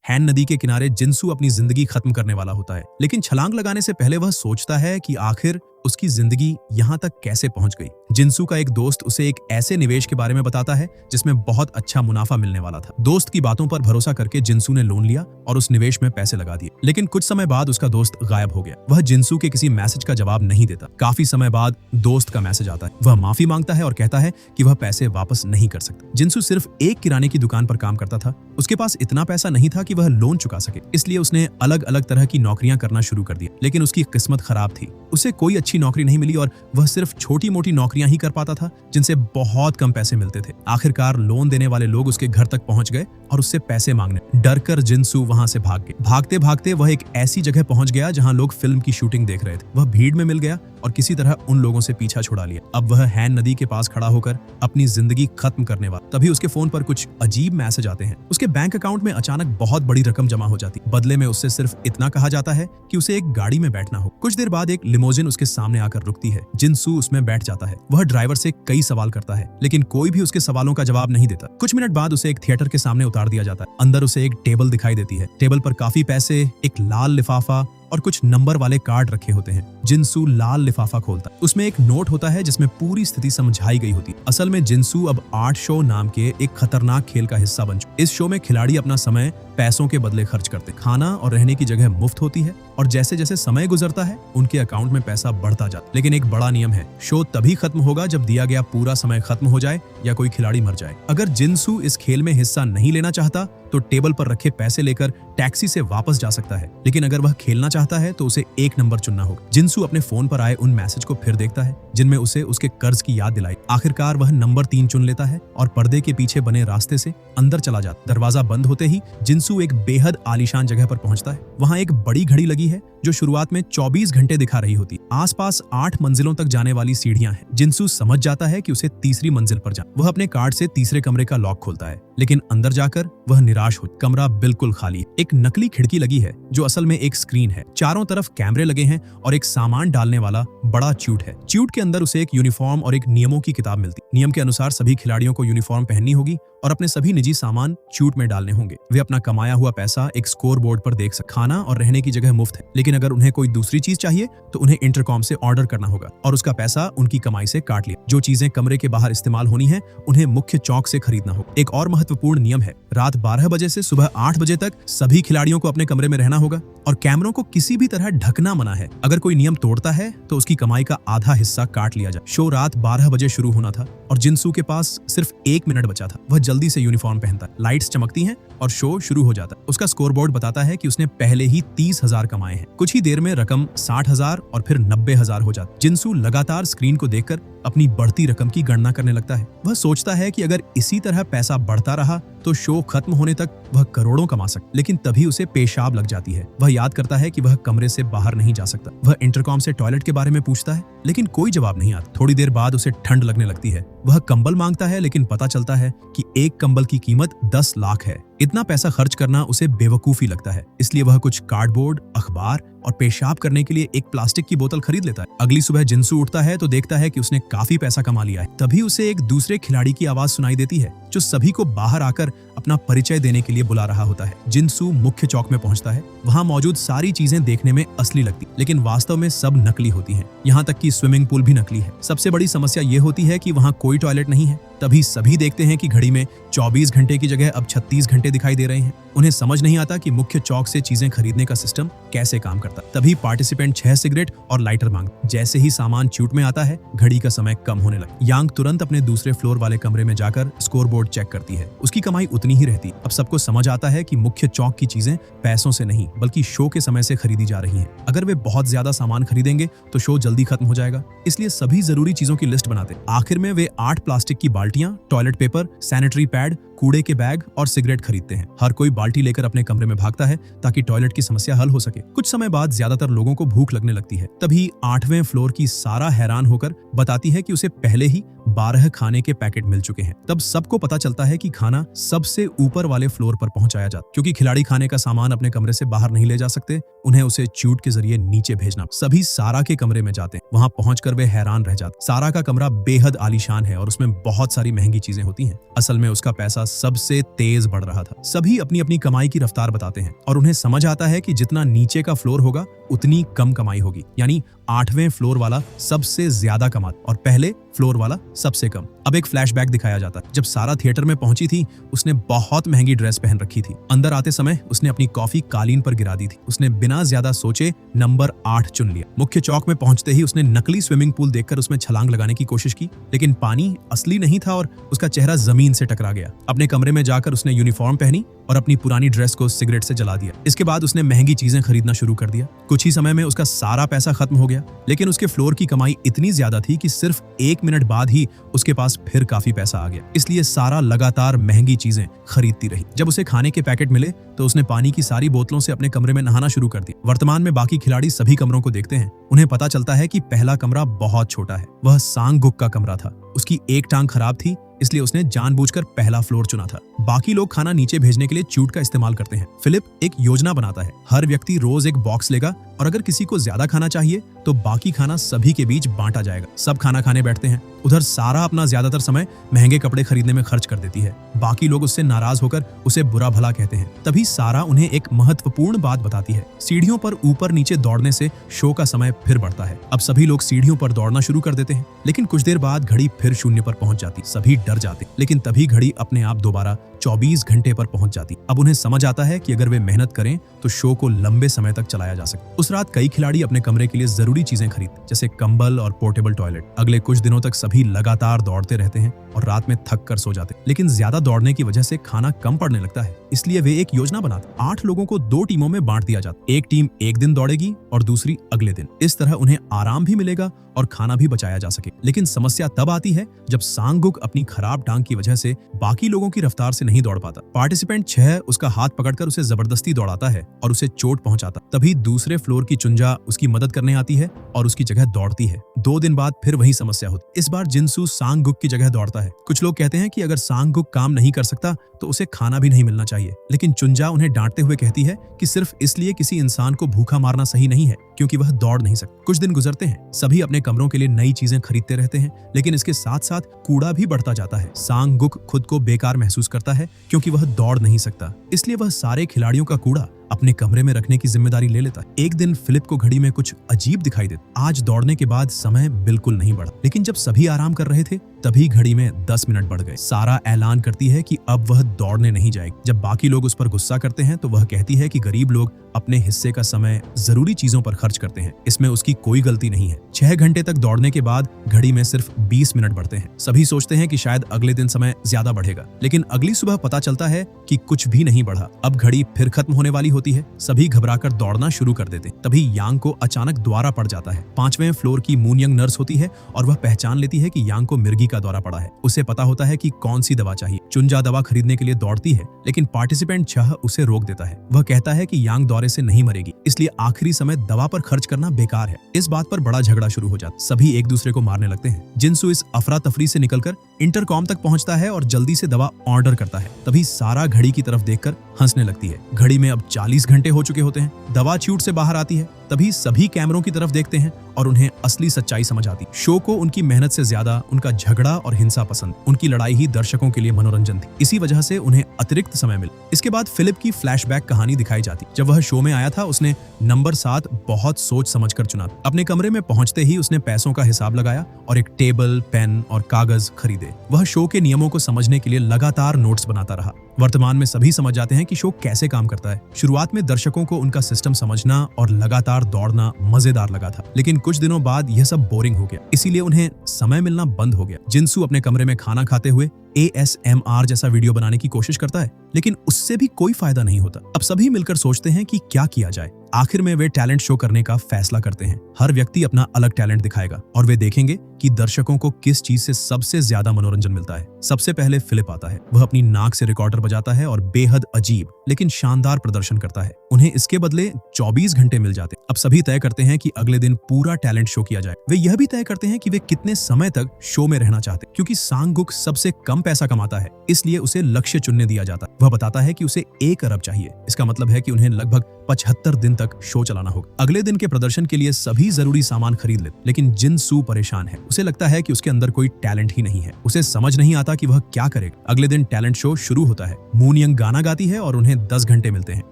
हैन नदी के किनारे जिनसू अपनी जिंदगी खत्म करने वाला होता है, लेकिन छलांग लगाने से पहले वह सोचता है कि आखिर उसकी जिंदगी यहाँ तक कैसे पहुंच गई। जिनसू का एक दोस्त उसे एक ऐसे निवेश के बारे में बताता है जिसमें बहुत अच्छा मुनाफा मिलने वाला था। दोस्त की बातों पर भरोसा करके जिनसू ने लोन लिया और उस निवेश में पैसे लगा दिए, लेकिन कुछ समय बाद उसका दोस्त गायब हो गया। वह जिनसू के किसी मैसेज का जवाब नहीं देता। काफी समय बाद दोस्त का मैसेज आता है। वह माफी मांगता है और कहता है कि वह पैसे वापस नहीं कर सकता। जिनसू सिर्फ एक किराने की दुकान पर काम करता था। उसके पास इतना पैसा नहीं था कि वह लोन चुका सके, इसलिए उसने अलग अलग तरह की नौकरियां करना शुरू कर दिया, लेकिन उसकी किस्मत खराब थी। उसे कोई अच्छी नौकरी नहीं मिली और वह सिर्फ छोटी मोटी नौकरियां ही कर पाता था जिनसे बहुत कम पैसे मिलते थे। आखिरकार लोन देने वाले लोग उसके घर तक पहुंच गए और उससे पैसे मांगने। डरकर जिनसू वहां से भाग गया। भागते भागते वह एक ऐसी जगह पहुंच गया जहां लोग फिल्म की शूटिंग देख रहे थे। वह भीड़ में मिल गया और किसी तरह उन लोगों से पीछा छुड़ा लिया। अब वह हैन नदी के पास खड़ा होकर अपनी जिंदगी खत्म करने वाला। तभी उसके फोन पर कुछ अजीब मैसेज आते हैं। उसके बैंक अकाउंट में अचानक बहुत बड़ी रकम जमा हो जाती। बदले में उससे सिर्फ इतना कहा जाता है कि उसे एक गाड़ी में बैठना हो। कुछ देर बाद एक लिमोजिन उसके सामने आकर रुकती है। जिनसू उसमें बैठ जाता है। वह ड्राइवर से कई सवाल करता है, लेकिन कोई भी उसके सवालों का जवाब नहीं देता। कुछ मिनट बाद उसे एक थिएटर के सामने उतार दिया जाता है। अंदर उसे एक टेबल दिखाई देती है। टेबल पर काफी पैसे, एक लाल लिफाफा और कुछ नंबर वाले कार्ड रखे होते हैं। जिनसू लाल लिफाफा खोलता है। उसमें एक नोट होता है जिसमें पूरी स्थिति समझाई गई होती है। असल में जिनसू अब आर्ट शो नाम के एक खतरनाक खेल का हिस्सा बन चुका। इस शो में खिलाड़ी अपना समय पैसों के बदले खर्च करते। खाना और रहने की जगह मुफ्त होती है और जैसे जैसे समय गुजरता है उनके अकाउंट में पैसा बढ़ता जाता है। लेकिन एक बड़ा नियम है, शो तभी खत्म होगा जब दिया गया पूरा समय खत्म हो जाए या कोई खिलाड़ी मर जाए। अगर जिनसू इस खेल में हिस्सा नहीं लेना चाहता तो टेबल पर रखे पैसे लेकर टैक्सी से वापस जा सकता है, लेकिन अगर वह खेलना चाहता है तो उसे एक नंबर चुनना होगा। जिनसू अपने फोन पर आए उन मैसेज को फिर देखता है जिनमें उसे उसके कर्ज की याद दिलाई। आखिरकार वह नंबर 3 चुन लेता है और पर्दे के पीछे बने रास्ते से अंदर चला जाता। दरवाजा बंद होते ही जिनसू एक बेहद आलीशान जगह पर पहुंचता है। वहां एक बड़ी घड़ी लगी है जो शुरुआत में 24 घंटे दिखा रही होती। आसपास 8 मंजिलों तक जाने वाली सीढ़ियां हैं। जिनसू समझ जाता है कि उसे तीसरी मंजिल पर जाना। वह अपने कार्ड से तीसरे कमरे का लॉक खोलता है, लेकिन अंदर जाकर वह निराश हो। कमरा बिल्कुल खाली है। एक नकली खिड़की लगी है जो असल में एक स्क्रीन है। चारों तरफ कैमरे लगे हैं और एक सामान डालने वाला बड़ा च्यूट है। च्यूट के अंदर उसे एक यूनिफॉर्म और एक नियमों की किताब मिलती। नियम के अनुसार सभी खिलाड़ियों को यूनिफॉर्म पहननी होगी और अपने सभी निजी सामान च्यूट में डालने होंगे। वे अपना कमाया हुआ पैसा एक स्कोर बोर्ड पर देख सकते। खाना और रहने की जगह मुफ्त है, लेकिन अगर उन्हें कोई दूसरी चीज चाहिए तो उन्हें इंटरकॉम से ऑर्डर करना होगा और उसका पैसा उनकी कमाई से काट लिया। जो चीजें कमरे के बाहर इस्तेमाल होनी है उन्हें मुख्य चौक से खरीदना होगा। एक और महत्वपूर्ण नियम है, रात 12 बजे से सुबह 8 बजे तक सभी खिलाड़ियों को अपने कमरे में रहना होगा और कैमरों को किसी भी तरह ढकना मना है। अगर कोई नियम तोड़ता है तो उसकी कमाई का आधा हिस्सा काट लिया जाए। शो रात 12 बजे शुरू होना था और जिनसू के पास सिर्फ 1 मिनट बचा था। वह जल्दी से यूनिफॉर्म पहनता है। लाइट्स चमकती हैं और शो शुरू हो जाता है। उसका स्कोरबोर्ड बताता है कि उसने पहले ही 30,000 कमाए हैं। कुछ ही देर में रकम 60,000 और फिर 90,000 हो जाती। जिनसू लगातार स्क्रीन को देखकर अपनी बढ़ती रकम की गणना करने लगता है। वह सोचता है कि अगर इसी तरह पैसा बढ़ता रहा तो शो खत्म होने तक वह करोड़ों कमा सकता। लेकिन तभी उसे पेशाब लग जाती है। वह याद करता है कि वह कमरे से बाहर नहीं जा सकता। वह इंटरकॉम से टॉयलेट के बारे में पूछता है, लेकिन कोई जवाब नहीं आता। थोड़ी देर बाद उसे ठंड लगने लगती है। वह कंबल मांगता है, लेकिन पता चलता है कि एक कंबल की कीमत 10 लाख है। इतना पैसा खर्च करना उसे बेवकूफी लगता है, इसलिए वह कुछ कार्डबोर्ड, अखबार और पेशाब करने के लिए एक प्लास्टिक की बोतल खरीद लेता है। अगली सुबह जिनसू उठता है तो देखता है कि उसने काफी पैसा कमा लिया है। तभी उसे एक दूसरे खिलाड़ी की आवाज सुनाई देती है जो सभी को बाहर आकर अपना परिचय देने के लिए बुला रहा होता है। जिनसू मुख्य चौक में पहुंचता है। वहां मौजूद सारी चीजें देखने में असली लगती, लेकिन वास्तव में सब नकली होती हैं। यहाँ तक कि स्विमिंग पूल भी नकली है। सबसे बड़ी समस्या ये होती है कि वहाँ कोई टॉयलेट नहीं है। तभी सभी देखते हैं कि घड़ी में 24 घंटे की जगह अब 36 घंटे दिखाई दे रहे हैं। उन्हें समझ नहीं आता कि मुख्य चौक से चीजें खरीदने का सिस्टम कैसे काम करता। तभी पार्टिसिपेंट 6 सिगरेट और लाइटर मांगते। जैसे ही सामान च्यूट में आता है घड़ी का समय कम होने लगा। यांग तुरंत अपने दूसरे फ्लोर वाले कमरे में जाकर स्कोरबोर्ड चेक करती है। उसकी कमाई उतनी ही रहती। अब सबको समझ आता है कि मुख्य चौक की चीजें पैसों से नहीं बल्कि शो के समय से खरीदी जा रही हैं। अगर वे बहुत ज्यादा सामान खरीदेंगे तो शो जल्दी खत्म हो जाएगा, इसलिए सभी जरूरी चीजों की लिस्ट बनाते। आखिर में वे 8 प्लास्टिक की बाल्टियां, टॉयलेट पेपर, सैनिटरी पैड, कूड़े के बैग और सिगरेट खरीदते हैं। हर कोई बाल्टी लेकर अपने कमरे में भागता है ताकि टॉयलेट की समस्या हल हो सके। कुछ समय बाद ज्यादातर लोगों को भूख लगने लगती है। तभी 8वें फ्लोर की सारा हैरान होकर बताती है कि उसे पहले ही 12 खाने के पैकेट मिल चुके हैं। तब सबको पता चलता है कि खाना सबसे ऊपर वाले फ्लोर पर पहुंचाया जाता। क्योंकि खिलाड़ी खाने का सामान अपने कमरे से बाहर नहीं ले जा सकते, उन्हें उसे च्यूट के जरिए नीचे भेजना। सभी सारा के कमरे में जाते हैं। वहां पहुंचकर वे हैरान रह जाते। सारा का कमरा बेहद आलीशान है और उसमें बहुत सारी महंगी चीजें होती हैं। असल में उसका पैसा सबसे तेज बढ़ रहा था। सभी अपनी अपनी कमाई की रफ्तार बताते हैं और उन्हें समझ आता है कि जितना नीचे का फ्लोर होगा उतनी कम कमाई होगी। यानी 8वें फ्लोर वाला सबसे ज्यादा कमाता और पहले फ्लोर वाला सबसे कम। अब एक फ्लैशबैक दिखाया जाता है। जब सारा थिएटर में पहुंची थी, उसने बहुत महंगी ड्रेस पहन रखी थी। अंदर आते समय उसने अपनी कॉफी कालीन पर गिरा दी थी। उसने बिना ज्यादा सोचे नंबर 8 चुन लिया। मुख्य चौक में पहुंचते ही उसने नकली स्विमिंग पूल देखकर उसमें छलांग लगाने की कोशिश की, लेकिन पानी असली नहीं था और उसका चेहरा जमीन से टकरा गया। अपने कमरे में जाकर उसने यूनिफॉर्म पहनी और अपनी पुरानी ड्रेस को सिगरेट से जला दिया। इसके बाद उसने महंगी चीजें खरीदना शुरू कर दिया। कुछ ही समय में उसका सारा पैसा खत्म हो गया, लेकिन उसके फ्लोर की कमाई इतनी ज्यादा थी कि सिर्फ 1 मिनट बाद ही उसके पास फिर काफी पैसा आ गया। इसलिए सारा लगातार महंगी चीजें खरीदती रही। जब उसे खाने के पैकेट मिले तो उसने पानी की सारी बोतलों से अपने कमरे में नहाना शुरू कर दिया। वर्तमान में बाकी खिलाड़ी सभी कमरों को देखते हैं। उन्हें पता चलता है कि पहला कमरा बहुत छोटा है। वह सांग-गुक का कमरा था। उसकी एक टांग खराब थी, इसलिए उसने जानबूझकर पहला फ्लोर चुना था। बाकी लोग खाना नीचे भेजने के लिए चूट का इस्तेमाल करते हैं। फिलिप एक योजना बनाता है। हर व्यक्ति रोज एक बॉक्स लेगा और अगर किसी को ज्यादा खाना चाहिए तो बाकी खाना सभी के बीच बांटा जाएगा। सब खाना खाने बैठते हैं। उधर सारा अपना ज्यादातर समय महंगे कपड़े खरीदने में खर्च कर देती है। बाकी लोग उससे नाराज होकर उसे बुरा भला कहते हैं। तभी सारा उन्हें एक महत्वपूर्ण बात बताती है। सीढ़ियों पर ऊपर नीचे दौड़ने से शो का समय फिर बढ़ता है। अब सभी लोग सीढ़ियों पर दौड़ना शुरू कर देते हैं, लेकिन कुछ देर बाद घड़ी फिर 0 पर पहुंच जाती। सभी डर जाते, लेकिन तभी घड़ी अपने आप दोबारा 24 घंटे पर पहुंच जाती। अब उन्हें समझ आता है कि अगर वे मेहनत करें तो शो को लंबे समय तक चलाया जा सकता। उस रात कई खिलाड़ी अपने कमरे के लिए जरूरी चीजें खरीदते, जैसे कंबल और पोर्टेबल टॉयलेट। अगले कुछ दिनों तक सभी लगातार दौड़ते रहते हैं और रात में थक कर सो जाते, लेकिन ज्यादा दौड़ने की वजह से खाना कम पड़ने लगता है। इसलिए वे एक योजना बनाते। 8 लोगों को 2 टीमों में बांट दिया जाता। एक टीम एक दिन दौड़ेगी और दूसरी अगले दिन। इस तरह उन्हें आराम भी मिलेगा और खाना भी बचाया जा सके। लेकिन समस्या तब आती है जब सांग-गुक अपनी खराब टांग की वजह से बाकी लोगों की रफ्तार से नहीं दौड़ पाता। पार्टिसिपेंट 6 उसका हाथ पकड़कर उसे जबरदस्ती दौड़ाता है और उसे चोट पहुंचाता। तभी दूसरे फ्लोर की चुंजा उसकी मदद करने आती है और उसकी जगह दौड़ती है। 2 दिन बाद फिर वही समस्या होती। इस बार जिनसू सांग-गुक की जगह दौड़ता है। कुछ लोग कहते हैं कि अगर सांग-गुक काम नहीं कर सकता तो उसे खाना भी नहीं मिलना चाहिए, लेकिन चुंजा उन्हें डांटते हुए कहती है कि सिर्फ इसलिए किसी इंसान को भूखा मारना सही नहीं है क्योंकि वह दौड़ नहीं सकता। कुछ दिन गुजरते हैं। सभी अपने कमरों के लिए नई चीजें खरीदते रहते हैं, लेकिन इसके साथ साथ कूड़ा भी बढ़ता जाता है। सांग-गुक खुद को बेकार महसूस करता है क्योंकि वह दौड़ नहीं सकता, इसलिए वह सारे खिलाड़ियों का कूड़ा अपने कमरे में रखने की जिम्मेदारी ले लेता है। एक दिन फिलिप को घड़ी में कुछ अजीब दिखाई देता। आज दौड़ने के बाद समय बिल्कुल नहीं बढ़ा, लेकिन जब सभी आराम कर रहे थे तभी घड़ी में 10 मिनट बढ़ गए। सारा ऐलान करती है कि अब वह दौड़ने नहीं जाएगी। जब बाकी लोग उस पर गुस्सा करते हैं तो वह कहती है कि गरीब लोग अपने हिस्से का समय जरूरी चीजों पर खर्च करते हैं, इसमें उसकी कोई गलती नहीं है। 6 घंटे तक दौड़ने के बाद घड़ी में सिर्फ 20 मिनट बढ़ते हैं। सभी सोचते हैं कि शायद अगले दिन समय ज्यादा बढ़ेगा, लेकिन अगली सुबह पता चलता है कि कुछ भी नहीं बढ़ा। अब घड़ी फिर खत्म होने वाली होती है। सभी घबराकर दौड़ना शुरू कर देते। तभी यांग को अचानक दौरा पड़ जाता है। 5वें फ्लोर की मून यंग नर्स होती है और वह पहचान लेती है कि यांग को मिर्गी का दौरा पड़ा है। उसे पता होता है कि कौन सी दवा चाहिए। चुंजा दवा खरीदने के लिए दौड़ती है, लेकिन पार्टिसिपेंट 6 उसे रोक देता है। वह कहता है कि यांग दौरे से नहीं मरेगी, इसलिए आखिरी समय दवा पर खर्च करना बेकार है। इस बात पर बड़ा झगड़ा शुरू हो जाता। सभी एक दूसरे को मारने लगते हैं। जिनसू इस अफरा तफरी से निकलकर इंटरकॉम तक पहुंचता है और जल्दी से दवा ऑर्डर करता है। तभी सारा घड़ी की तरफ देखकर हंसने लगती है। घड़ी में अब 40 घंटे हो चुके होते हैं। दवा चूट से बाहर आती है। तभी सभी कैमरों की तरफ देखते हैं और उन्हें असली सच्चाई समझ आती। शो को उनकी मेहनत से ज्यादा उनका झगड़ा और हिंसा पसंद। उनकी लड़ाई ही दर्शकों के लिए मनोरंजन थी। इसी वजह से उन्हें अतिरिक्त समय मिला। इसके बाद फिलिप की फ्लैशबैक कहानी दिखाई जाती। जब वह शो में आया था उसने नंबर 7 बहुत सोच समझकर चुना। अपने कमरे में पहुंचते ही उसने पैसों का हिसाब लगाया और एक टेबल, पेन और कागज खरीदे। वह शो के नियमों को समझने के लिए लगातार नोट्स बनाता रहा। वर्तमान में सभी समझ जाते हैं कि शो कैसे काम करता है। शुरुआत में दर्शकों को उनका सिस्टम समझना और लगातार दौड़ना मजेदार लगा था, लेकिन कुछ दिनों बाद यह सब बोरिंग हो गया, इसीलिए उन्हें समय मिलना बंद हो गया। जिनसू अपने कमरे में खाना खाते हुए ASMR जैसा वीडियो बनाने की कोशिश करता है, लेकिन उससे भी कोई फायदा नहीं होता। अब सभी मिलकर सोचते हैं कि क्या किया जाए। आखिर में वे टैलेंट शो करने का फैसला करते हैं। हर व्यक्ति अपना अलग टैलेंट दिखाएगा और वे देखेंगे कि दर्शकों को किस चीज से सबसे ज्यादा मनोरंजन मिलता है। सबसे पहले फिलिप आता है। वह अपनी नाक से रिकॉर्डर बजाता है और बेहद अजीब लेकिन शानदार प्रदर्शन करता है। उन्हें इसके बदले 24 घंटे मिल जाते। अब सभी तय करते हैं कि अगले दिन पूरा टैलेंट शो किया जाए। वे यह भी तय करते हैं कि वे कितने समय तक शो में रहना चाहते, क्योंकि सांग-गुक सबसे कम पैसा कमाता है, इसलिए उसे लक्ष्य चुनने दिया जाता है। वह बताता है कि उसे 1 अरब चाहिए। इसका मतलब है कि उन्हें लगभग 75 दिन तक शो चलाना होगा। अगले दिन के प्रदर्शन के लिए सभी जरूरी सामान खरीद ले, लेकिन जिनसू परेशान है। उसे लगता है कि उसके अंदर कोई टैलेंट ही नहीं है। उसे समझ नहीं आता कि वह क्या करेगा। अगले दिन टैलेंट शो शुरू होता है। मून यंग गाना गाती है और उन्हें 10 घंटे मिलते हैं।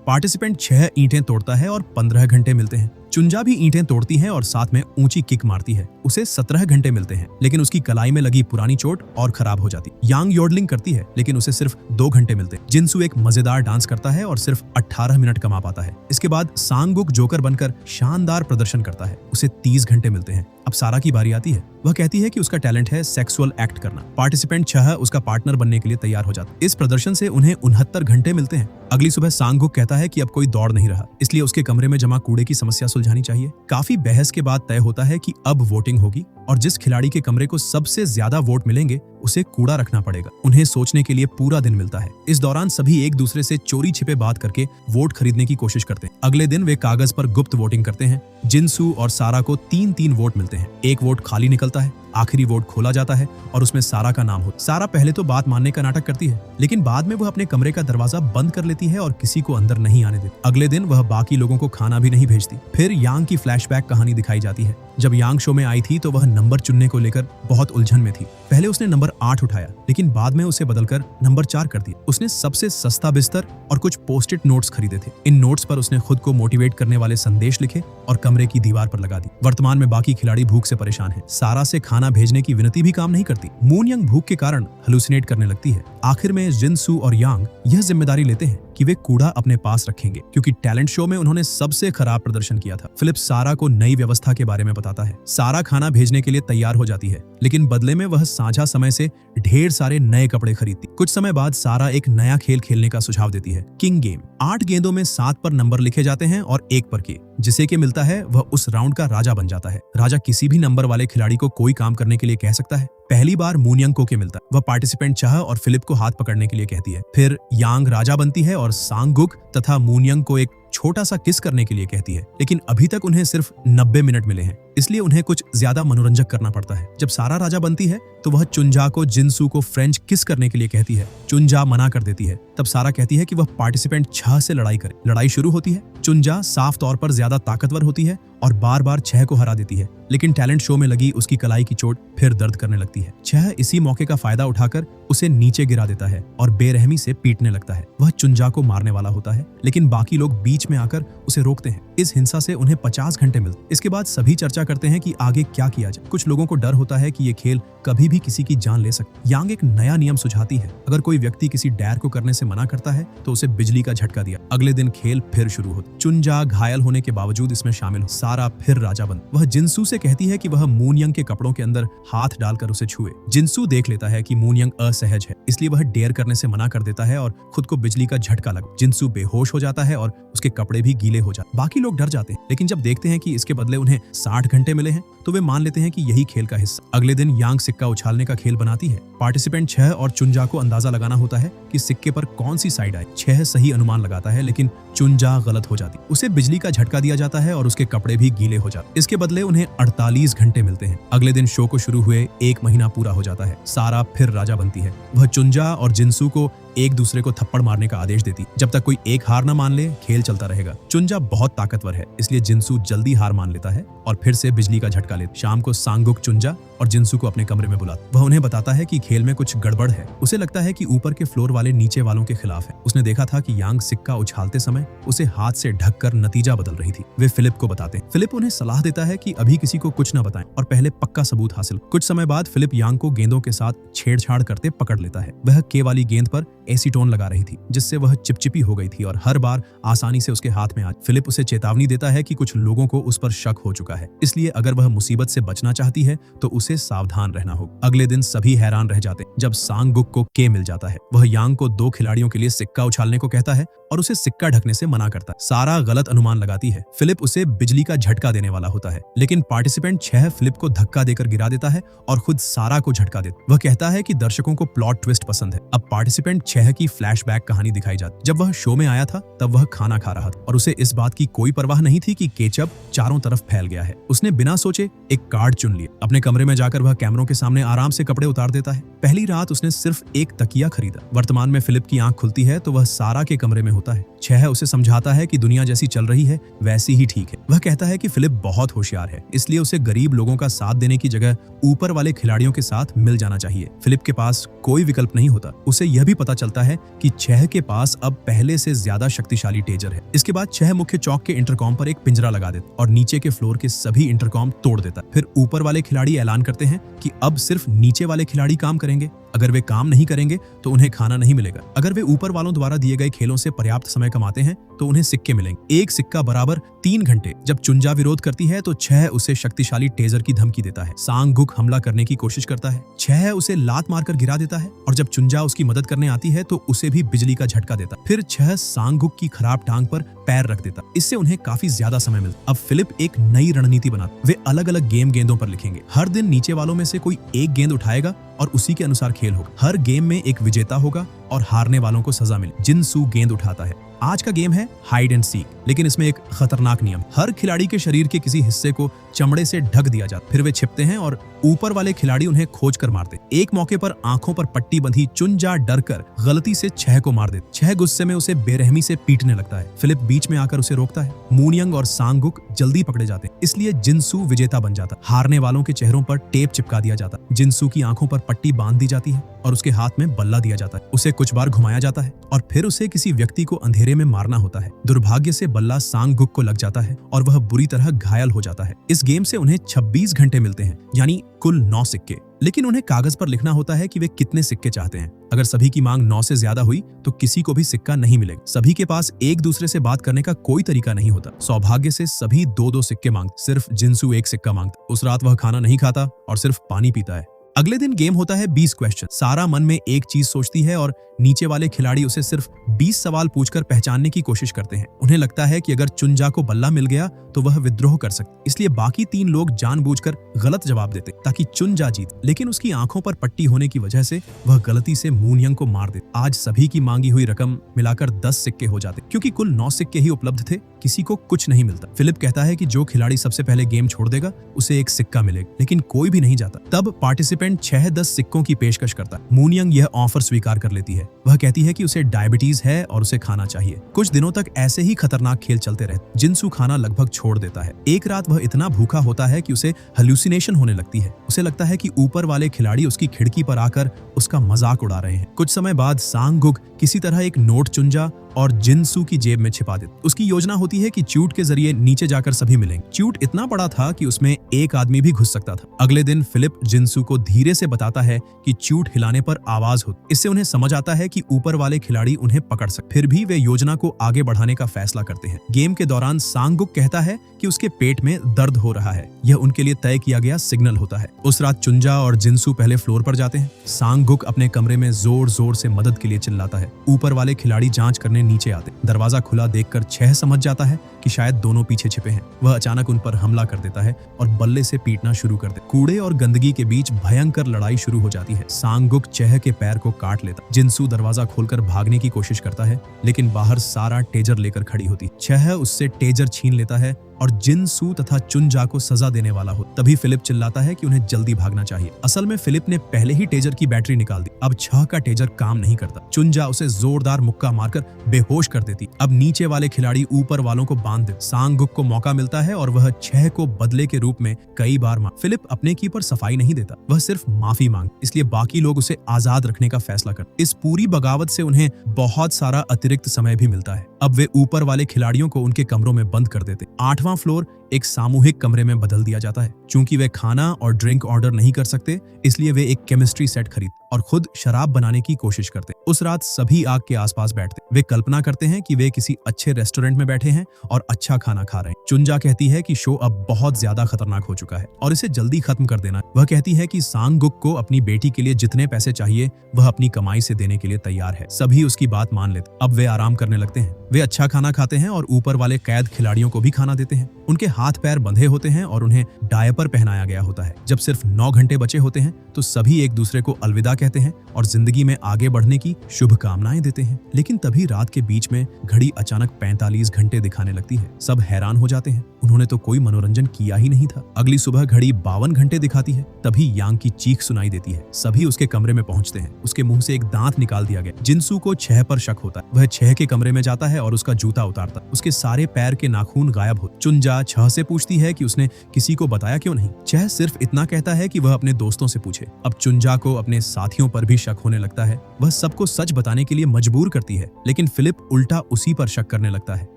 पार्टिसिपेंट 6 ईंटें तोड़ता है और 15 घंटे मिलते हैं। चुंजा भी ईंटें तोड़ती है और साथ में ऊंची किक मारती है। उसे 17 घंटे मिलते हैं, लेकिन उसकी कलाई में लगी पुरानी चोट और खराब हो जाती। यांग योडलिंग करती है, लेकिन उसे सिर्फ 2 घंटे मिलते हैं। जिनसू एक मजेदार डांस करता है और सिर्फ 18 मिनट कमा पाता है। इसके बाद सांगुक जोकर बनकर शानदार प्रदर्शन करता है। उसे 30 घंटे मिलते हैं। अब सारा की बारी आती है। वह कहती है कि उसका टैलेंट है सेक्सुअल एक्ट करना। पार्टिसिपेंट 6 उसका पार्टनर बनने के लिए तैयार हो जाता। इस प्रदर्शन से उन्हें 69 घंटे मिलते हैं। अगली सुबह सांगुक कहता है कि अब कोई दौड़ नहीं रहा, इसलिए उसके कमरे में जमा कूड़े की समस्या सुलझानी चाहिए। काफी बहस के बाद तय होता है कि अब वोटिंग होगी और जिस खिलाड़ी के कमरे को सबसे ज्यादा वोट मिलेंगे उसे कूड़ा रखना पड़ेगा। उन्हें सोचने के लिए पूरा दिन मिलता है। इस दौरान सभी एक दूसरे से चोरी छिपे बात करके वोट खरीदने की कोशिश करते हैं। अगले दिन वे कागज पर गुप्त वोटिंग करते हैं। जिनसू और सारा को 3-3 वोट मिलते हैं। एक वोट खाली निकलता है। आखिरी वोट खोला जाता है और उसमें सारा का नाम होता है। सारा पहले तो बात मानने का नाटक करती है, लेकिन बाद में वह अपने कमरे का दरवाजा बंद कर लेती है और किसी को अंदर नहीं आने देती। अगले दिन वह बाकी लोगों को खाना भी नहीं भेजती। फिर यांग की फ्लैशबैक कहानी दिखाई जाती है। जब यांग शो में आई थी तो वह नंबर चुनने को लेकर बहुत उलझन में थी। पहले उसने नंबर 8 उठाया, लेकिन बाद में उसे बदलकर नंबर 4 कर दिया। उसने सबसे सस्ता बिस्तर और कुछ पोस्ट-इट नोट्स खरीदे थे। इन नोट्स पर उसने खुद को मोटिवेट करने वाले संदेश लिखे और कमरे की दीवार पर लगा दी। वर्तमान में बाकी खिलाड़ी भूख से परेशान हैं। सारा से खाना भेजने की विनती भी काम नहीं करती। मून यंग भूख के कारण हेलुसिनेट करने लगती है। आखिर में जिनसू और यांग यह जिम्मेदारी लेते हैं कि वे कूड़ा अपने पास रखेंगे, क्योंकि टैलेंट शो में उन्होंने सबसे खराब प्रदर्शन किया था। फिलिप सारा को नई व्यवस्था के बारे में बताता है। सारा खाना भेजने के लिए तैयार हो जाती है, लेकिन बदले में वह साझा समय से ढेर सारे नए कपड़े खरीदती। कुछ समय बाद सारा एक नया खेल खेलने का सुझाव देती है, किंग गेम। 8 गेंदों में 7 पर नंबर लिखे जाते हैं और 1 पर के। जिसे के मिलता है वह उस राउंड का राजा बन जाता है। राजा किसी भी नंबर वाले खिलाड़ी को कोई काम करने के लिए कह सकता है। पहली बार मून यंग को के मिलता है। वह पार्टिसिपेंट चाह और फिलिप को हाथ पकड़ने के लिए कहती है। फिर यांग राजा बनती है और सांगुक तथा मून यंग को एक छोटा सा किस करने के लिए कहती है, लेकिन अभी तक उन्हें सिर्फ 90 मिनट मिले हैं, इसलिए उन्हें कुछ ज्यादा मनोरंजक करना पड़ता है। जब सारा राजा बनती है तो वह चुंजा को जिनसू को फ्रेंच किस करने के लिए कहती है। चुंजा मना कर देती है। तब सारा कहती है कि वह पार्टिसिपेंट 6 से लड़ाई करे। लड़ाई शुरू होती है। चुंजा साफ तौर पर ज्यादा ताकतवर होती है और बार बार 6 को हरा देती है, लेकिन टैलेंट शो में लगी उसकी कलाई की चोट फिर दर्द करने लगती है। 6 इसी मौके का फायदा उठाकर उसे नीचे गिरा देता है और बेरहमी से पीटने लगता है। वह चुंजा को मारने वाला होता है, लेकिन बाकी लोग बीच में आकर उसे रोकते हैं। इस हिंसा से उन्हें 50 घंटे मिलते। इसके बाद सभी चर्चा करते हैं कि आगे क्या किया जाए। कुछ लोगों को डर होता है कि ये खेल कभी भी किसी की जान ले सकता। यांग एक नया नियम सुझाती है। अगर कोई व्यक्ति किसी डैर को करने से मना करता है तो उसे बिजली का झटका दिया। अगले दिन खेल फिर शुरू होता। चुंजा घायल होने के बावजूद इसमें शामिल हो। सारा फिर राजा बन। वह जिनसू से कहती है कि वह मून यंग के कपड़ों के अंदर हाथ डालकर उसे छुए। जिनसू देख लेता है कि मून यंग असहज है, इसलिए वह डेयर करने से मना कर देता है और खुद को बिजली का झटका लगा। जिनसू बेहोश हो जाता है और उसके कपड़े भी गीले हो जाते। बाकी लोग डर जाते हैं, लेकिन जब देखते हैं कि इसके बदले उन्हें 60 घंटे मिले हैं तो वे मान लेते हैं कि यही खेल का हिस्सा। अगले दिन यांग सिक्का उछालने का खेल बनाती है। पार्टिसिपेंट 6 और चुंजा को अंदाजा लगाना होता है कि सिक्के पर कौन सी साइड आए। 6 सही अनुमान लगाता है, लेकिन चुंजा गलत हो जाती। उसे बिजली का झटका दिया जाता है और उसके कपड़े भी गीले हो जाते। इसके बदले उन्हें 48 घंटे मिलते हैं। अगले दिन शो को शुरू हुए 1 महीना पूरा हो जाता है। सारा फिर राजा बनती है। वह चुंजा और जिनसू को एक दूसरे को थप्पड़ मारने का आदेश देती। जब तक कोई एक हार न मान ले, खेल चलता रहेगा। चुंजा बहुत ताकतवर है, इसलिए जिनसू जल्दी हार मान लेता है और फिर से बिजली का झटका लेता। शाम को सांगुक चुंजा और जिनसू को अपने कमरे में बुलाता। वह उन्हें बताता है कि खेल में कुछ गड़बड़ है। उसे लगता है कि ऊपर के फ्लोर वाले नीचे वालों के खिलाफ है। उसने देखा था कि यांग सिक्का उछालते समय उसे हाथ से ढककर नतीजा बदल रही थी। वे फिलिप को बताते हैं। फिलिप उन्हें सलाह देता है कि अभी किसी को कुछ न बताएं और पहले पक्का सबूत हासिल। कुछ समय बाद फिलिप यांग को गेंदों के साथ छेड़छाड़ करते पकड़ लेता है। वह के वाली गेंद पर एसीटोन लगा रही थी, जिससे वह चिपचिपी हो गई थी और हर बार आसानी से उसके हाथ में आ। फिलिप उसे चेतावनी देता है कि कुछ लोगों को उस पर शक हो चुका है, इसलिए अगर वह मुसीबत से बचना चाहती है तो उसे सावधान रहना होगा। अगले दिन सभी हैरान रह जाते जब सांगुक को के मिल जाता है। वह यांग को 2 खिलाड़ियों के लिए सिक्का उछालने को कहता है और उसे सिक्का ढकने से मना करता है। सारा गलत अनुमान लगाती है। फिलिप उसे बिजली का का झटका देने वाला होता है, लेकिन पार्टिसिपेंट 6 फिलिप को धक्का देकर गिरा देता है और खुद सारा को झटका देता। वह कहता है कि दर्शकों को प्लॉट ट्विस्ट पसंद है। अब पार्टिसिपेंट 6 की फ्लैशबैक कहानी दिखाई जाती। जब वह शो में आया था तब वह खाना खा रहा था और उसे इस बात की कोई परवाह नहीं थी कि केचप चारों तरफ फैल गया है। उसने बिना सोचे एक कार्ड चुन लिया। अपने कमरे में जाकर वह कैमरों के सामने आराम से कपड़े उतार देता है। पहली रात उसने सिर्फ एक तकिया खरीदा। वर्तमान में फिलिप की आंख खुलती है तो वह सारा के कमरे में होता है। 6 उसे समझाता है कि दुनिया जैसी चल रही है वैसी ही ठीक है। वह कहता है कि फिलिप बहुत होशियार है, इसलिए उसे गरीब लोगों का साथ देने की जगह ऊपर वाले खिलाड़ियों के साथ मिल जाना चाहिए। फिलिप के पास कोई विकल्प नहीं होता। उसे यह भी पता चलता है कि 6 के पास अब पहले से ज्यादा शक्तिशाली टेजर है। इसके बाद 6 मुख्य चौक के इंटरकॉम पर एक पिंजरा लगा देता और नीचे के फ्लोर के सभी इंटरकॉम तोड़ देता। फिर ऊपर वाले खिलाड़ी ऐलान करते हैं कि अब सिर्फ नीचे वाले खिलाड़ी काम करेंगे। अगर वे काम नहीं करेंगे तो उन्हें खाना नहीं मिलेगा। अगर वे ऊपर वालों द्वारा दिए गए खेलों से पर्याप्त समय कमाते हैं तो उन्हें सिक्के मिलेंगे। एक सिक्का बराबर 3 घंटे। जब चुंजा विरोध करती है तो 6 उसे शक्तिशाली टेजर की धमकी देता है। सांगुक हमला करने की कोशिश करता है। 6 उसे लात मारकर गिरा देता है और जब चुंजा उसकी मदद करने आती है तो उसे भी बिजली का झटका देता। फिर 6 सांगुक की खराब टांग पर पैर रख देता। इससे उन्हें काफी ज्यादा समय मिलता। अब फिलिप एक नई रणनीति बनाता। वे अलग अलग गेंदों पर लिखेंगे। हर दिन नीचे वालों में से कोई एक गेंद उठाएगा और उसी के अनुसार खेल होगा। हर गेम में एक विजेता होगा और हारने वालों को सजा मिले। जिनसू गेंद उठाता है। आज का गेम है हाइड एंड सीक, लेकिन इसमें एक खतरनाक नियम। हर खिलाड़ी के शरीर के किसी हिस्से को चमड़े से ढक दिया जाता। फिर वे छिपते हैं और ऊपर वाले खिलाड़ी उन्हें खोज कर मारते। एक मौके पर आंखों पर पट्टी बंधी चुंजा डरकर गलती से 6 को मार देते। 6 गुस्से में उसे बेरहमी से पीटने लगता है। फिलिप बीच में आकर उसे रोकता है। मूनयंग और सांगुक जल्दी पकड़े जाते हैं, इसलिए जिनसू विजेता बन जाता। हारने वालों के चेहरों पर टेप चिपका दिया जाता। जिनसू की आंखों पर पट्टी बांध दी जाती है और उसके हाथ में बल्ला दिया जाता है। उसे कुछ बार घुमाया जाता है और फिर उसे किसी व्यक्ति को अंधेरे में मारना होता है। दुर्भाग्य से बल्ला सांगुक को लग जाता है और वह बुरी तरह घायल हो जाता है। इस गेम से उन्हें 26 घंटे मिलते हैं, यानी कुल 9 सिक्के। लेकिन उन्हें कागज पर लिखना होता है कि वे कितने सिक्के चाहते हैं। अगर सभी की मांग 9 से ज्यादा हुई तो किसी को भी सिक्का नहीं मिलेगा। सभी के पास एक दूसरे से बात करने का कोई तरीका नहीं होता। सौभाग्य से सभी 2-2 सिक्के मांगते। सिर्फ जिनसू एक सिक्का मांगता। उस रात वह खाना नहीं खाता और सिर्फ पानी पीता है। अगले दिन गेम होता है 20 क्वेश्चन। सारा मन में एक चीज सोचती है और नीचे वाले खिलाड़ी उसे सिर्फ 20 सवाल पूछकर पहचानने की कोशिश करते हैं। उन्हें लगता है कि अगर चुंजा को बल्ला मिल गया तो वह विद्रोह कर सकते, इसलिए बाकी 3 लोग जानबूझकर गलत जवाब देते ताकि चुंजा जीत। लेकिन उसकी आंखों पर पट्टी होने की वजह से वह गलती से मूनयंग को मार दे। आज सभी की मांगी हुई रकम मिलाकर 10 सिक्के हो जाते। क्योंकि कुल 9 सिक्के ही उपलब्ध थे, किसी को कुछ नहीं मिलता। फिलिप कहता है कि जो खिलाड़ी सबसे पहले गेम छोड़ देगा उसे एक सिक्का मिलेगा, लेकिन कोई भी नहीं जाता। तब पार्टिसिपेंट 6-10 सिक्कों की पेशकश करता है। मूनयंग यह ऑफर स्वीकार कर लेती है। वह कहती है कि उसे डायबिटीज है और उसे खाना चाहिए। कुछ दिनों तक ऐसे ही खतरनाक खेल चलते रहते। जिनसू खाना लगभग छोड़ देता है। एक रात वह इतना भूखा होता है कि उसे हेलुसिनेशन होने लगती है। उसे लगता है कि ऊपर वाले खिलाड़ी उसकी खिड़की पर आकर उसका मजाक उड़ा रहे हैं। कुछ समय बाद सांगुक किसी तरह एक नोट चुंजा और जिनसू की जेब में छिपा देते। उसकी योजना होती है कि च्यूट के जरिए नीचे जाकर सभी मिलेंगे। च्यूट इतना बड़ा था कि उसमें एक आदमी भी घुस सकता था। अगले दिन फिलिप जिनसू को धीरे से बताता है कि च्यूट हिलाने पर आवाज होती। इससे उन्हें समझ आता है कि ऊपर वाले खिलाड़ी उन्हें पकड़ सकते। फिर भी वे योजना को आगे बढ़ाने का फैसला करते हैं। गेम के दौरान सांगुक कहता है कि उसके पेट में दर्द हो रहा है। यह उनके लिए तय किया गया सिग्नल होता है। उस रात चुंजा और जिनसू पहले फ्लोर पर जाते हैं। सांगुक अपने कमरे में जोर जोर से मदद के लिए चिल्लाता है। ऊपर वाले खिलाड़ी जांच करने नीचे आते। दरवाजा खुला देखकर 6 समझ जाता है कि शायद दोनों पीछे छिपे हैं। वह अचानक उन पर हमला कर देता है और बल्ले से पीटना शुरू कर देता। कूड़े और गंदगी के बीच भयंकर लड़ाई शुरू हो जाती है। सांगुक 6 के पैर को काट लेता। जिनसू दरवाजा खोलकर भागने की कोशिश करता है, लेकिन बाहर सारा टेजर लेकर खड़ी होती। 6 उससे टेजर छीन लेता है और जिनसू तथा चुंजा को सजा देने वाला हो। तभी फिलिप चिल्लाता है कि उन्हें जल्दी भागना चाहिए। असल में फिलिप ने पहले ही टेजर की बैटरी निकाल दी। अब 6 का टेजर काम नहीं करता। चुंजा उसे जोरदार मुक्का मारकर बेहोश कर देती। अब नीचे वाले खिलाड़ी ऊपर वालों को बांध दे। सांगुक को मौका मिलता है और वह 6 को बदले के रूप में कई बार मार। फिलिप अपने की पर सफाई नहीं देता, वह सिर्फ माफी मांग, इसलिए बाकी लोग उसे आजाद रखने का फैसला करते। इस पूरी बगावत से उन्हें बहुत सारा अतिरिक्त समय भी मिलता है। अब वे ऊपर वाले खिलाड़ियों को उनके कमरों में बंद कर देते। 8वां फ्लोर एक सामूहिक कमरे में बदल दिया जाता है। चूंकि वे खाना और ड्रिंक ऑर्डर नहीं कर सकते, इसलिए वे एक केमिस्ट्री सेट खरीद और खुद शराब बनाने की कोशिश करते। उस रात सभी आग के आसपास बैठते। वे कल्पना करते हैं कि वे किसी अच्छे रेस्टोरेंट में बैठे हैं और अच्छा खाना खा रहे हैं। चुंजा कहती है कि शो अब बहुत ज्यादा खतरनाक हो चुका है और इसे जल्दी खत्म कर देना। वह कहती है कि सांगुक को अपनी बेटी के लिए जितने पैसे चाहिए वह अपनी कमाई से देने के लिए तैयार है। सभी उसकी बात मान लेते। अब वे आराम करने लगते हैं। वे अच्छा खाना खाते हैं और ऊपर वाले कैद खिलाड़ियों को भी खाना देते हैं। उनके हाथ पैर बंधे होते हैं और उन्हें डायपर पहनाया गया होता है। जब सिर्फ 9 घंटे बचे होते हैं तो सभी एक दूसरे को अलविदा कहते हैं और जिंदगी में आगे बढ़ने की शुभकामनाएं देते हैं। लेकिन तभी रात के बीच में घड़ी अचानक 45 घंटे दिखाने लगती है। सब हैरान हो जाते हैं, उन्होंने तो कोई मनोरंजन किया ही नहीं था। अगली सुबह घड़ी 52 घंटे दिखाती है। तभी यांग की चीख सुनाई देती है। सभी उसके कमरे में पहुंचते हैं। उसके मुंह से एक दांत निकाल दिया गया। जिनसू को 6 पर शक होता है। वह 6 के कमरे में जाता है और उसका जूता उतारता। उसके सारे पैर के नाखून गायब हो। चुनजा 6 से पूछती है कि उसने किसी को बताया क्यों नहीं। 6 सिर्फ इतना कहता है कि वह अपने दोस्तों से पूछे। अब चुनजा को अपने साथियों पर भी शक होने लगता है। वह सबको सच बताने के लिए मजबूर करती है, लेकिन फिलिप उल्टा उसी पर शक करने लगता है।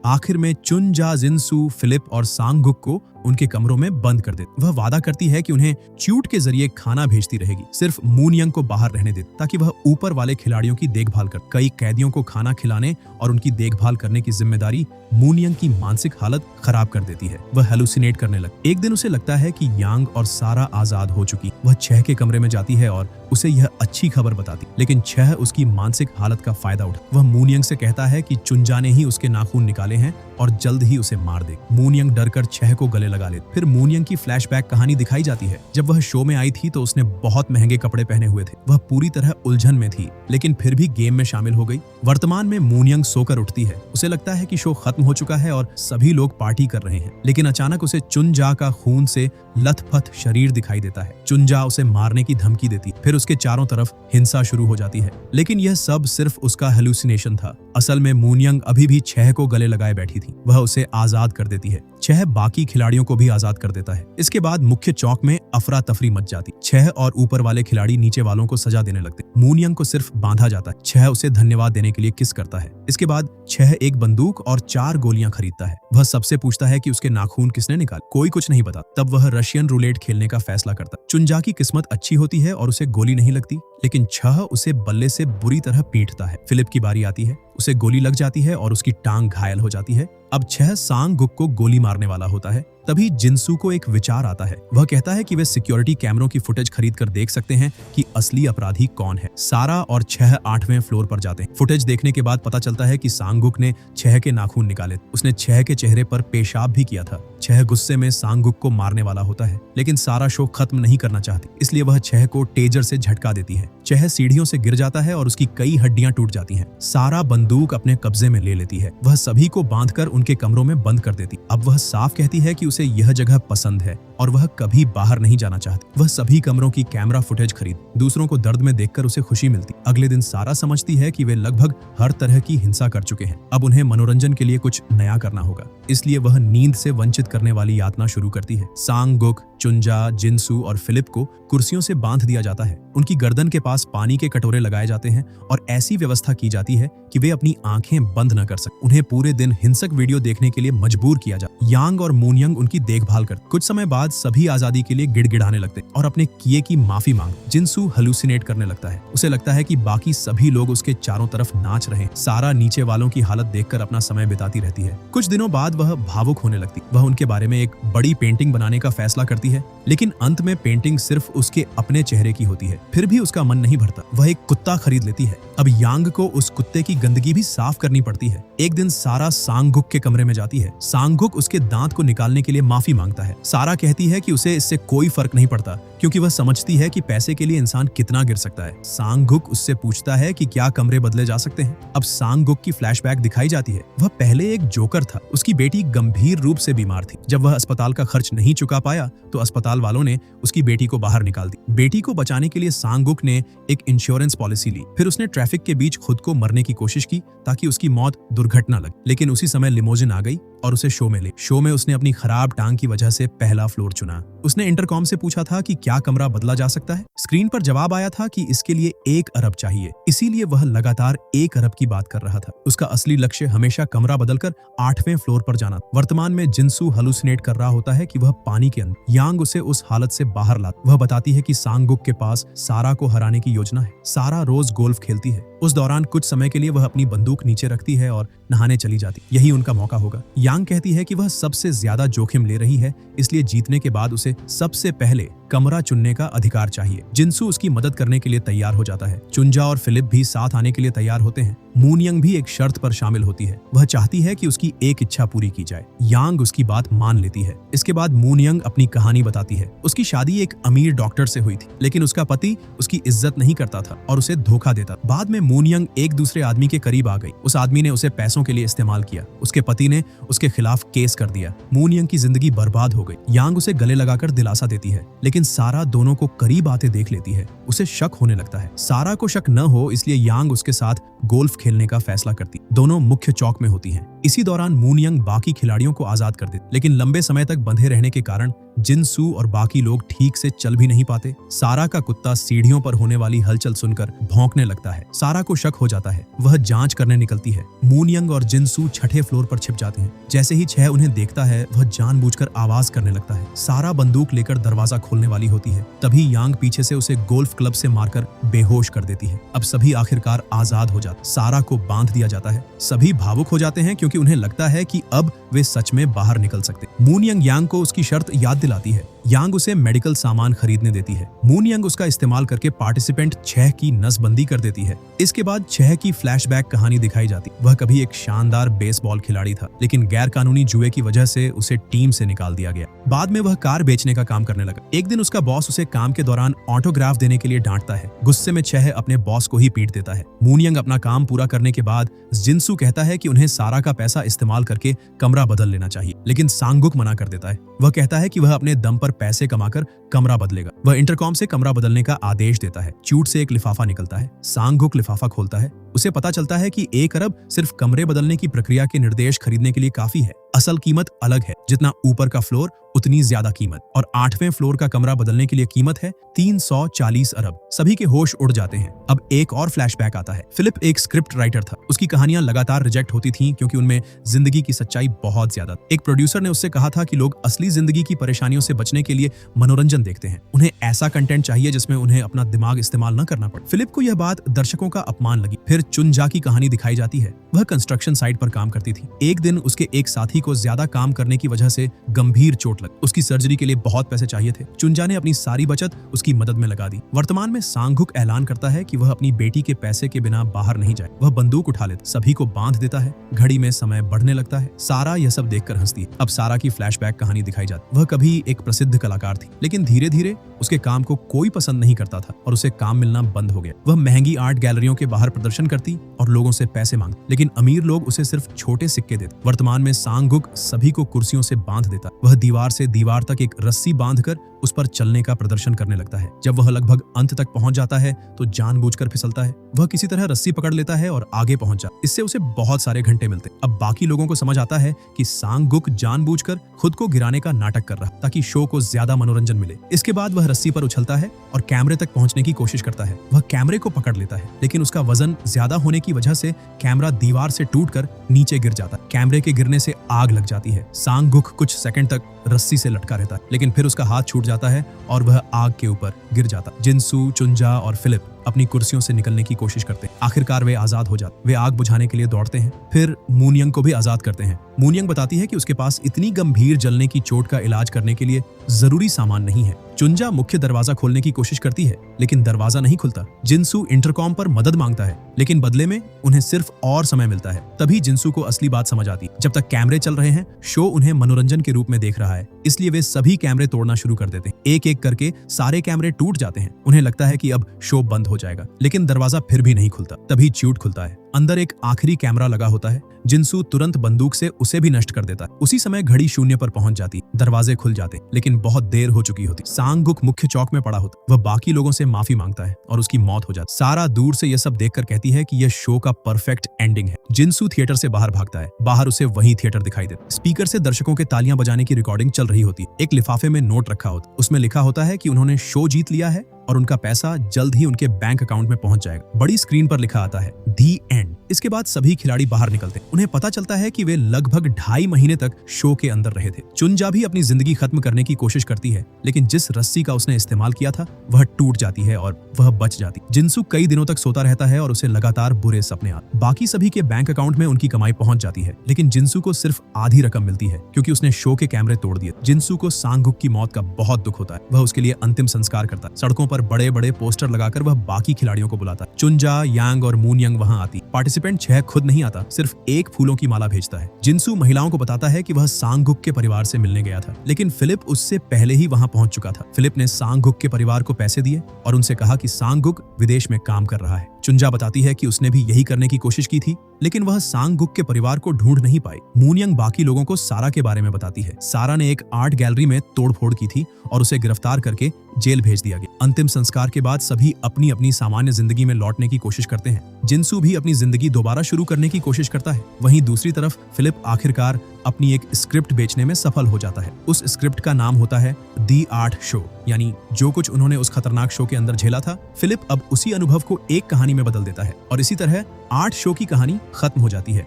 आखिर में चुनजा, जिनसू, फिलिप और सांगुक को उनके कमरों में बंद कर देती। वह वादा करती है कि उन्हें च्यूट के जरिए खाना भेजती रहेगी, सिर्फ मूनयंग को बाहर रहने दे, ताकि वह ऊपर वाले खिलाड़ियों की देखभाल कर। कई कैदियों को खाना खिलाने और उनकी देखभाल करने की जिम्मेदारी मूनयंग की मानसिक हालत खराब कर देती है। वह हेलुसिनेट करने लगती। एक दिन उसे लगता है कि यांग और सारा आजाद हो चुकी। वह 6 के कमरे में जाती है और उसे यह अच्छी खबर बताती, लेकिन 6 उसकी मानसिक हालत का फायदा उठा। वह मूनयंग से कहता है कि चुनजा ने ही उसके नाखून निकाले हैं और जल्द ही उसे मार दे। मूनयंग डरकर 6 को गले लगा लेती। फिर मूनयंग की फ्लैशबैक कहानी दिखाई जाती है। जब वह शो में आई थी तो उसने बहुत महंगे कपड़े पहने हुए थे। वह पूरी तरह उलझन में थी, लेकिन फिर भी गेम में शामिल हो गई। वर्तमान में मूनयंग सोकर उठती है। उसे लगता है कि शो खत्म हो चुका है और सभी लोग पार्टी कर रहे हैं, लेकिन अचानक उसे चुनजा का खून से लथपथ शरीर दिखाई देता है। चुनजा उसे मारने की धमकी देती। फिर उसके चारों तरफ हिंसा शुरू हो जाती है, लेकिन यह सब सिर्फ उसका हेलुसिनेशन था। असल में मूनयंग अभी भी 6 को गले लगाए बैठी थी। वह उसे आजाद कर देती है। 6 बाकी खिलाड़ियों को भी आजाद कर देता है। इसके बाद मुख्य चौक में अफरा तफरी मच जाती। 6 और ऊपर वाले खिलाड़ी नीचे वालों को सजा देने लगते। मूनयंग को सिर्फ बांधा जाता है। 6 उसे धन्यवाद देने के लिए किस करता है। इसके बाद 6 एक बंदूक और 4 गोलियां खरीदता है। वह सबसे पूछता है कि उसके नाखून किसने निकाले। कोई कुछ नहीं बता। तब वह रशियन रूलेट खेलने का फैसला करता। चुनजा की किस्मत अच्छी होती है और उसे गोली नहीं लगती, लेकिन 6 उसे बल्ले से बुरी तरह पीटता है। फिलिप की बारी आती है। उसे गोली लग जाती है और उसकी टांग घायल हो जाती है। अब 6 सांगुक को गोली मारने वाला होता है। तभी जिनसू को एक विचार आता है। वह कहता है कि वे सिक्योरिटी कैमरों की फुटेज खरीद कर देख सकते हैं कि असली अपराधी कौन है। सारा और 6 8वें फ्लोर पर जाते हैं। फुटेज देखने के बाद पता चलता है कि सांगुक ने 6 के नाखून निकाले। उसने 6 के चेहरे पर पेशाब भी किया था। 6 गुस्से में सांगुक को मारने वाला होता है, लेकिन सारा शो खत्म नहीं करना चाहती, इसलिए वह 6 को टेजर से झटका देती है। 6 सीढ़ियों से गिर जाता है और उसकी कई हड्डियां टूट जाती हैं। सारा बंदूक अपने कब्जे में ले लेती है। वह सभी को बांधकर उनके कमरों में बंद कर देती। अब वह साफ कहती है कि उसे यह जगह पसंद है और वह कभी बाहर नहीं जाना चाहती। वह सभी कमरों की कैमरा फुटेज खरीद। दूसरों को दर्द में देखकर उसे खुशी मिलती। अगले दिन सारा समझती है कि वे लगभग हर तरह की हिंसा कर चुके हैं। अब उन्हें मनोरंजन के लिए कुछ नया करना होगा, इसलिए वह नींद से वंचित करने वाली यातना शुरू करती है। सांगुक, चुनजा, जिनसू और फिलिप को कुर्सियों से बांध दिया जाता है। उनकी गर्दन के पास पानी के कटोरे लगाए जाते हैं और ऐसी व्यवस्था की जाती है कि वे अपनी आंखें बंद न कर सकें। उन्हें पूरे दिन हिंसक वीडियो देखने के लिए मजबूर किया जाता। यांग और मूनयंग उनकी देखभाल करते। कुछ समय बाद सभी आजादी के लिए गिड़गिड़ाने लगते और अपने किए की माफी मांग। जिनसू हेलुसिनेट करने लगता है। उसे लगता है कि बाकी सभी लोग उसके चारों तरफ नाच रहे हैं। सारा नीचे वालों की हालत देखकर अपना समय बिताती रहती है। कुछ दिनों बाद वह भावुक होने लगती। वह उनके बारे में एक बड़ी पेंटिंग बनाने का फैसला करती है, लेकिन अंत में पेंटिंग सिर्फ उसके अपने चेहरे की होती है। फिर भी उसका मन नहीं भरता। वह एक कुत्ता खरीद लेती है। अब यांग को उस कुत्ते की गंदगी भी साफ करनी पड़ती है। एक दिन सारा सांगुक के कमरे में जाती है। सांगुक उसके दांत को निकालने के लिए माफी मांगता है। सारा कहती है कि उसे इससे कोई फर्क नहीं पड़ता, क्योंकि वह समझती है कि पैसे के लिए इंसान कितना गिर सकता है। सांगुक उससे पूछता है कि क्या कमरे बदले जा सकते हैं। अब सांगुक की फ्लैशबैक दिखाई जाती है। वह पहले एक जोकर था। उसकी बेटी गंभीर रूप से बीमार थी। जब वह अस्पताल का खर्च नहीं चुका पाया तो अस्पताल वालों ने उसकी बेटी को बाहर निकाल दी। बेटी को बचाने के लिए सांगुक ने एक इंश्योरेंस पॉलिसी ली। फिर उसने ट्रैफिक के बीच खुद को मरने की कोशिश की ताकि उसकी मौत दुर्घटना लगे, लेकिन उसी समय लिमोजिन आ गई और उसे शो में ले। शो में उसने अपनी खराब टांग की वजह से पहला फ्लोर चुना। उसने इंटरकॉम से पूछा था कि क्या कमरा बदला जा सकता है। स्क्रीन पर जवाब आया था कि इसके लिए 1 अरब चाहिए, इसीलिए वह लगातार 1 अरब की बात कर रहा था। उसका असली लक्ष्य हमेशा कमरा बदलकर 8वें फ्लोर पर जाना। वर्तमान में जिनसू हेलुसिनेट कर रहा होता है कि वह पानी के अंदर। यांग उसे उस हालत से बाहर लाता। वह बताती है कि सांगुक के पास सारा को हराने की योजना है। सारा रोज गोल्फ खेलती है। उस दौरान कुछ समय के लिए वह अपनी बंदूक नीचे रखती है और नहाने चली जाती। यही उनका मौका होगा। यांग कहती है कि वह सबसे ज्यादा जोखिम ले रही है, इसलिए जीतने के बाद उसे सबसे पहले कमरा चुनने का अधिकार चाहिए। जिनसू उसकी मदद करने के लिए तैयार हो जाता है। चुंजा और फिलिप भी साथ आने के लिए तैयार होते हैं। मून यंग भी एक शर्त पर शामिल होती है। वह चाहती है कि उसकी एक इच्छा पूरी की जाए। यांग उसकी बात मान लेती है। इसके बाद मून यंग अपनी कहानी बताती है। उसकी शादी एक अमीर डॉक्टर से हुई थी, लेकिन उसका पति उसकी इज्जत नहीं करता था और उसे धोखा देता। बाद में मून यंग एक दूसरे आदमी के करीब आ गई। उस आदमी ने उसे पैसों के लिए इस्तेमाल किया। उसके पति ने उसके खिलाफ केस कर दिया। मून यंग की जिंदगी बर्बाद हो गई। यांग उसे गले लगाकर दिलासा देती है, लेकिन सारा दोनों को करीब आते देख लेती है। उसे शक होने लगता है। सारा को शक न हो इसलिए यांग उसके साथ गोल्फ खेलने का फैसला करती। दोनों मुख्य चौक में होती हैं। इसी दौरान मून यंग बाकी खिलाड़ियों को आजाद कर देती, लेकिन लंबे समय तक बंधे रहने के कारण जिनसू और बाकी लोग ठीक से चल भी नहीं पाते। सारा का कुत्ता सीढ़ियों पर होने वाली हलचल सुनकर भौंकने लगता है। सारा को शक हो जाता है। वह जांच करने निकलती है। मून यंग और जिनसू छठे फ्लोर पर छिप जाते हैं। जैसे ही छह उन्हें देखता है, वह जानबूझकर आवाज करने लगता है। सारा बंदूक लेकर दरवाजा खोलने वाली होती है। तभी यांग पीछे से उसे गोल्फ क्लब से मारकर बेहोश कर देती है। अब सभी आखिरकार आजाद हो जाते। सारा को बांध दिया जाता है। सभी भावुक हो जाते हैं क्योंकि उन्हें लगता है कि अब वे सच में बाहर निकल सकते। मून यंग यांग को उसकी शर्त याद दिलाती है। यांग उसे मेडिकल सामान खरीदने देती है। मून यंग उसका इस्तेमाल करके पार्टिसिपेंट 6 की नसबंदी कर देती है। इसके बाद 6 की फ्लैशबैक कहानी दिखाई जाती। वह कभी एक शानदार बेसबॉल खिलाड़ी था, लेकिन गैर कानूनी जुए की वजह से उसे टीम से निकाल दिया गया। बाद में वह कार बेचने का काम करने लगा। एक दिन उसका बॉस उसे काम के दौरान ऑटोग्राफ देने के लिए डांटता है। गुस्से में 6 अपने बॉस को ही पीट देता है। मून यंग अपना काम पूरा करने के बाद जिनसू कहता है कि उन्हें सारा का पैसा इस्तेमाल करके कमरा बदल लेना चाहिए, लेकिन सांगुक मना कर देता है। वह कहता है कि वह अपने दम पर पैसे कमाकर कमरा बदलेगा। वह इंटरकॉम से कमरा बदलने का आदेश देता है। चूट से एक लिफाफा निकलता है। सांगुक लिफाफा खोलता है। उसे पता चलता है कि 1 अरब सिर्फ कमरे बदलने की प्रक्रिया के निर्देश खरीदने के लिए काफी है। असल कीमत अलग है। जितना ऊपर का फ्लोर उतनी ज्यादा कीमत, और 8वें फ्लोर का कमरा बदलने के लिए कीमत है 340 अरब। सभी के होश उड़ जाते हैं। अब एक और फ्लैशबैक आता है। फिलिप एक स्क्रिप्ट राइटर था। उसकी कहानियां लगातार रिजेक्ट होती थीं क्योंकि उनमें जिंदगी की सच्चाई बहुत ज्यादा। एक प्रोड्यूसर ने उससे कहा था कि लोग असली जिंदगी की परेशानियों से बचने के लिए मनोरंजन देखते हैं। उन्हें ऐसा कंटेंट चाहिए जिसमें उन्हें अपना दिमाग इस्तेमाल न करना पड़े। फिलिप को यह बात दर्शकों का अपमान लगी। फिर चुनजा की कहानी दिखाई जाती है। वह कंस्ट्रक्शन साइट पर काम करती थी। एक दिन उसके एक साथी को ज्यादा काम करने की वजह से गंभीर चोट लगी। उसकी सर्जरी के लिए बहुत पैसे चाहिए थे। चुनजा ने अपनी सारी बचत उसकी मदद में लगा दी। वर्तमान में सांगुक ऐलान करता है कि वह अपनी बेटी के पैसे के बिना बाहर नहीं जाए। वह बंदूक उठा लेता, सभी को बांध देता है। घड़ी में समय बढ़ने लगता है। सारा यह सब देखकर हंसती है। अब सारा की फ्लैशबैक कहानी दिखाई जाती। वह कभी एक प्रसिद्ध कलाकार थी, लेकिन धीरे धीरे उसके काम को कोई पसंद नहीं करता था और उसे काम मिलना बंद हो गया। वह महंगी आर्ट गैलरियों के बाहर प्रदर्शन करती और लोगों से पैसे मांगती, लेकिन अमीर लोग उसे सिर्फ छोटे सिक्के देते। वर्तमान में सांगुक सभी को कुर्सियों से बांध देता। वह दीवार से दीवार तक एक रस्सी बांधकर उस पर चलने का प्रदर्शन करने लगता है। जब वह लगभग अंत तक पहुंच जाता है तो जानबूझकर फिसलता है। वह किसी तरह रस्सी पकड़ लेता है और आगे पहुंच जाता है। इससे उसे बहुत सारे घंटे मिलते। अब बाकी लोगों को समझ आता है कि सांगुक जानबूझकर खुद को गिराने का नाटक कर रहा ताकि शो को ज्यादा मनोरंजन मिले। इसके बाद वह रस्सी पर उछलता है और कैमरे तक पहुंचने की कोशिश करता है। वह कैमरे को पकड़ लेता है, लेकिन उसका वजन ज्यादा होने की वजह से कैमरा दीवार से टूटकर नीचे गिर जाता है। कैमरे के गिरने से आग लग जाती है। सांगुक कुछ सेकंड तक रस्सी से लटका रहता है, लेकिन फिर उसका हाथ छूट जाता है और वह आग के ऊपर गिर जाता है। जिनसू, चुंजा और फिलिप अपनी कुर्सियों से निकलने की कोशिश करते हैं। आखिरकार वे आजाद हो जाते। वे आग बुझाने के लिए दौड़ते हैं। फिर मून यंग को भी आजाद करते हैं। मून यंग बताती है कि उसके पास इतनी गंभीर जलने की चोट का इलाज करने के लिए जरूरी सामान नहीं है। चुंजा मुख्य दरवाजा खोलने की कोशिश करती है, लेकिन दरवाजा नहीं खुलता। जिनसू इंटरकॉम पर मदद मांगता है, लेकिन बदले में उन्हें सिर्फ और समय मिलता है। तभी जिनसू को असली बात समझ आती। जब तक कैमरे चल रहे हैं, शो उन्हें मनोरंजन के रूप में देख रहा है, इसलिए वे सभी कैमरे तोड़ना शुरू कर देते हैं। एक एक करके सारे कैमरे टूट जाते हैं। उन्हें लगता है कि अब शो बंद हो जाएगा, लेकिन दरवाजा फिर भी नहीं खुलता। तभी च्यूट खुलता है। अंदर एक आखिरी कैमरा लगा होता है। जिनसू तुरंत बंदूक से उसे भी नष्ट कर देता है। उसी समय घड़ी 0 पर पहुंच जाती। दरवाजे खुल जाते, लेकिन बहुत देर हो चुकी होती। सांगुक मुख्य चौक में पड़ा होता। वह बाकी लोगों से माफी मांगता है और उसकी मौत हो जाती। सारा दूर से यह सब देखकर कहती है कि यह शो का परफेक्ट एंडिंग है। जिनसू थिएटर से बाहर भागता है। बाहर उसे वही थिएटर दिखाई देता। स्पीकर से दर्शकों के तालियां बजाने की रिकॉर्डिंग चल रही होती। एक लिफाफे में नोट रखा होता। उसमें लिखा होता है कि उन्होंने शो जीत लिया है और उनका पैसा जल्द ही उनके बैंक अकाउंट में पहुंच जाएगा। बड़ी स्क्रीन पर लिखा आता है दी एंड। इसके बाद सभी खिलाड़ी बाहर निकलते हैं। उन्हें पता चलता है कि वे लगभग 2.5 महीने तक शो के अंदर रहे थे। चुनजा भी अपनी जिंदगी खत्म करने की कोशिश करती है, लेकिन जिस रस्सी का उसने इस्तेमाल किया था वह टूट जाती है और वह बच जाती। जिनसू कई दिनों तक सोता रहता है और उसे लगातार बुरे सपने आते। बाकी सभी के बैंक अकाउंट में उनकी कमाई पहुंच जाती है, लेकिन जिनसू को सिर्फ आधी रकम मिलती है क्योंकि उसने शो के कैमरे तोड़ दिए। जिनसू को सांगुक की मौत का बहुत दुख होता है। वह उसके लिए अंतिम संस्कार करता है। सड़कों पर बड़े बड़े पोस्टर लगाकर वह बाकी खिलाड़ियों को बुलाता है। चुनजा, यांग और मून यंग वहां आती। पार्टिसिपेंट 6 खुद नहीं आता, सिर्फ एक फूलों की माला भेजता है। जिनसू महिलाओं को बताता है कि वह सांगुक के परिवार से मिलने गया था, लेकिन फिलिप उससे पहले ही वहां पहुंच चुका था। फिलिप ने सांगुक के परिवार को पैसे दिए और उनसे कहा कि सांगुक विदेश में काम कर रहा है। चुनजा बताती है कि उसने भी यही करने की कोशिश की थी, लेकिन वह सांगुक के परिवार को ढूंढ नहीं पाई। मूनयंग बाकी लोगों को सारा के बारे में बताती है। सारा ने एक आर्ट गैलरी में तोड़फोड़ की थी और उसे गिरफ्तार करके जेल भेज दिया गया। अंतिम संस्कार के बाद सभी अपनी अपनी सामान्य जिंदगी में लौटने की कोशिश करते हैं। जिनसू भी अपनी जिंदगी दोबारा शुरू करने की कोशिश करता है। वहीं दूसरी तरफ फिलिप आखिरकार अपनी एक स्क्रिप्ट बेचने में सफल हो जाता है। उस स्क्रिप्ट का नाम होता है दी आर्ट शो, यानी जो कुछ उन्होंने उस खतरनाक शो के अंदर झेला था, फिलिप अब उसी अनुभव को एक कहानी में बदल देता है और इसी तरह आर्ट शो की कहानी खत्म हो जाती है।